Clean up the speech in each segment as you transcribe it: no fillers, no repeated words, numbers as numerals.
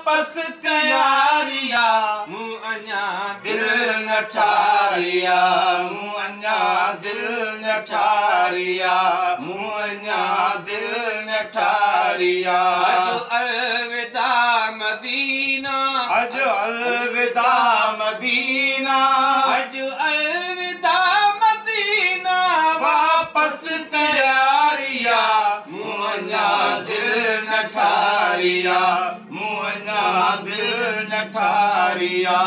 वापस तयारिया मूं अञा दिल न ठारिया मूं अञा दिल न ठारिया मूं अञा दिल न ठारिया अलविदा मदीना अज अलविदा मदीना अज अलविदा मदीना वापस तयारिया मूं अञा दिल न ठारिया मूं अञा दिल न ठारिया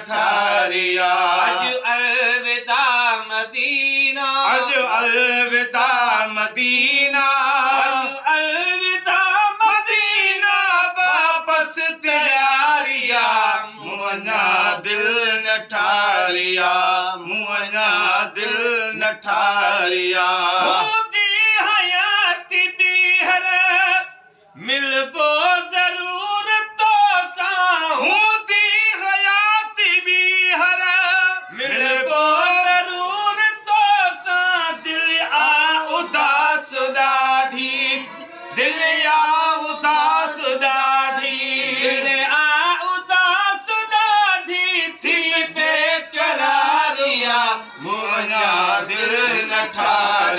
ठारिया अज अलविदा मदीना अज अलविदा मदीना अज अलविदा मदीना वापस तयारिया मूं अञा दिल न ठारिया मूं अञा दिल न ठारिया हयाती बीहर मिलबो जरूर तो सां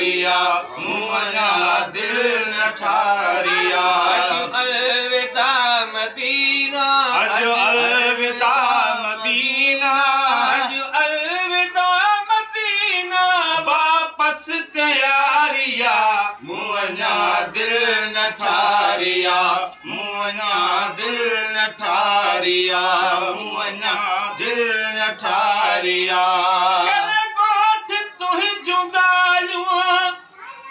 ठारिया मूं अञा दिल न ठारिया अलविदा मदीना अज अलविदा मदीना अज अलविदा मदीना वापस तयारिया मूं अञा दिल न ठारिया मूं अञा दिल न ठारिया मूं अञा दिल न ठारिया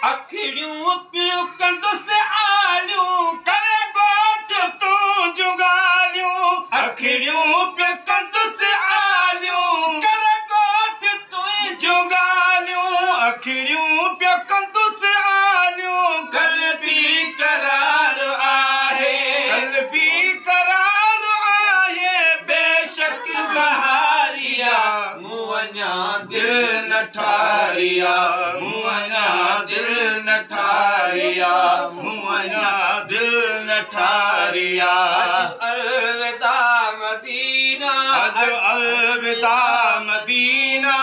अखिड़ियूं पियो कंदुसि आलियूं करे गोठ तूं जुगालियूं अखिड़ियूं पियो कंदुसि आलियूं करे गोठ तूं जुगालियूं अखिड़ियूं पियो कंदुसि आलियूं क़ल्बी करार आहे क़ल्बी करार आहे बेशक बहारिया मूं अञा दिल न ठारिया मूं अञा दिल न ठारिया मूं अञा दिल न ठारिया अलविदा मदीना अज अलविदा मदीना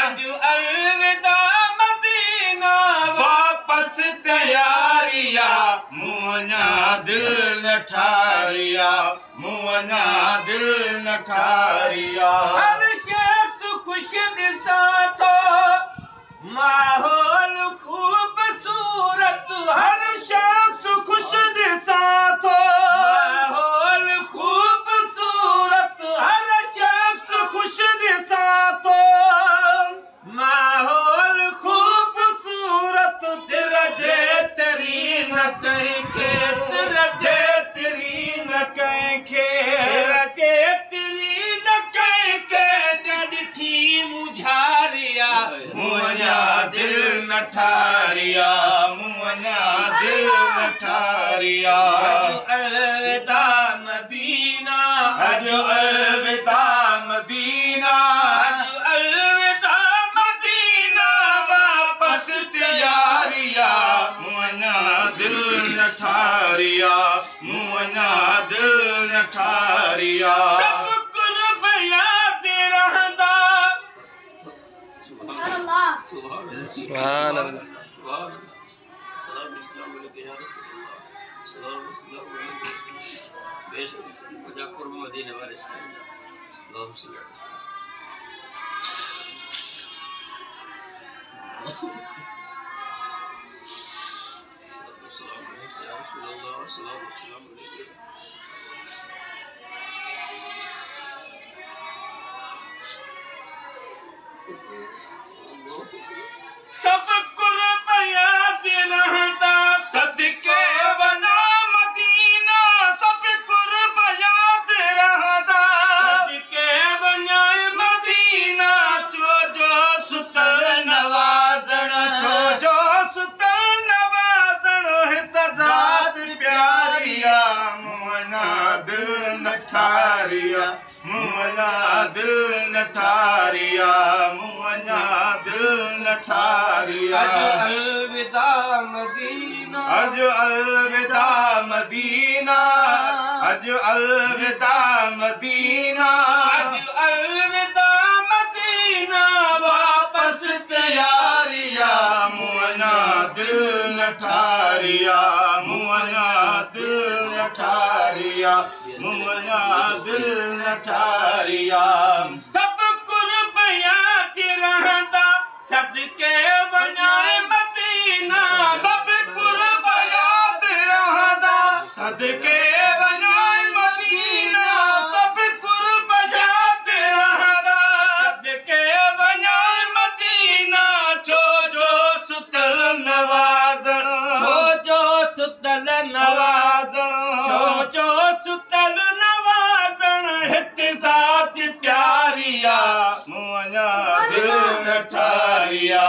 अज अलविदा मदीना वापस तयारिया मूं अञा दिल न ठारिया मूं अञा दिल न ठारिया हर शख्स खुश ॾिसां थो माहौल खूबसूरत हर शख्स खुश ॾिसां थो माहौल खूबसूरत हर शख्स खुश ॾिसां थो माहौल खूबसूरत दिल जे तेरी न कंहिंखे दिल जे तेरी न कंहिंखे दिल जे तेरी न कंहिंखे ॾिठी मुझारिया मूं अञा दिल न ठारिया मूं अञा दिल न ठारिया अलविदा मदीना अज अलविदा मदीना अज अलविदा मदीना वापस तयारिया मूं अञा दिल न ठारिया मूं अञा दिल न ठारिया सुभान अल्लाह सब कुर्बानियां दे रहता सदके वना मदीना ठारिया मुंहिंजा दिल न ठारिया मुंहिंजा दिल न ठारिया अलविदा मदीना अॼु अलविदा मदीना अॼु अलविदा मदीना अॼु अलविदा मदीना वापसि तयारिया मुंहिंजा दिल न ठारिया मुंहिंजा दिल न ठारिया मुंहिंजा दिल न ठारिया सभु कुर्ब यादि रहंदा सदके वञाए मदीना सभु कुर्ब यादि रहंदा सदके वञाए मदीना सभु कुर्ब यादि रहंदा सदके वञाए मदीना छो जो सुतल नवाज़ण छो जो सुतल नवाज़ण छो जो सुतल नवाज़ण हिते ज़ात प्यारिया मुंहिंजा दिल न ठारिया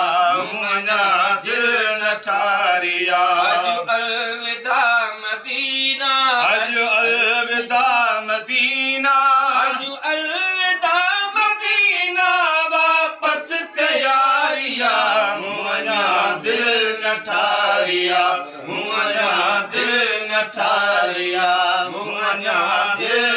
मुंहिंजा दिल न ठारिया अॼु अलविदा मदीना अॼु अलविदा मदीना अॼु अलविदा मदीना वापसि तयारिया मुंहिंजा दिल न ठारिया मुंहिंजा दिल न ठारिया मुंहिंजा दिल